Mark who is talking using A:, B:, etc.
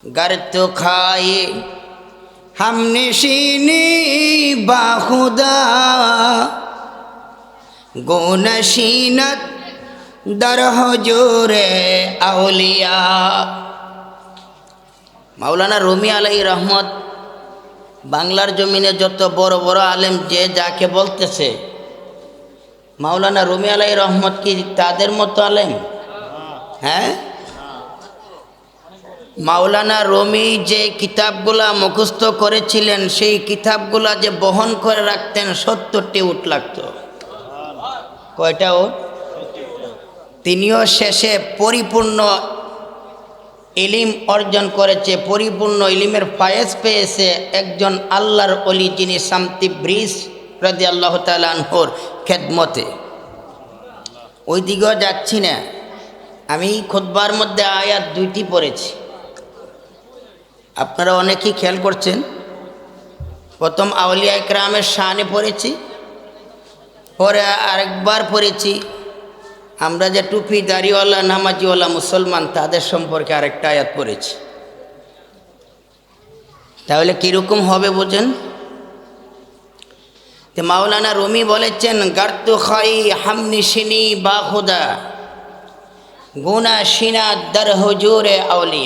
A: गर तो खाए हम नशीनी बाखुदा गो नशीनत दर हुजूरे औलिया। মাওলানা রুমি আলাইহির রহমত বাংলার জমিনে যত বড় বড় আলেম যে যাকে বলতেছে, মাওলানা রুমি আলাইহির রহমত কি তাদের মতো আলেম? হ্যাঁ, মাওলানা রুমি যে কিতাবগুলা মুখস্থ করেছিলেন সেই কিতাবগুলা যে বহন করে রাখতেন ৭০টি উট লাগতো। কয়টা উট? তিনিও শেষে পরিপূর্ণ ইলিম অর্জন করেছে, পরিপূর্ণ ইলিমের ফায়েজ পেয়েছে একজন আল্লাহর ওলি, যিনি শামতি ব্রিজ রাদিয়াল্লাহু তাআলা আনহুর খেদমতে। ওই দিকেও যাচ্ছি না, আমি খুতবার মধ্যে আয়াত ২টি পড়েছি, আপনারা অনেকেই খেয়াল করছেন। প্রথম আউলিয়া ইকরামের শানে পড়েছি, পরে আরেকবার পড়েছি আমরা যে টুপি দাড়িওয়ালা নামাজিওয়ালা মুসলমান তাদের সম্পর্কে আরেকটা আয়াত পড়েছি। তাহলে কীরকম হবে বোঝেন? তো মাওলানা রুমি বলেছেন, গার্তু খাই হামনিশিনি বা খুদা গুনা শিনা দর হুজুরে আউলিয়া।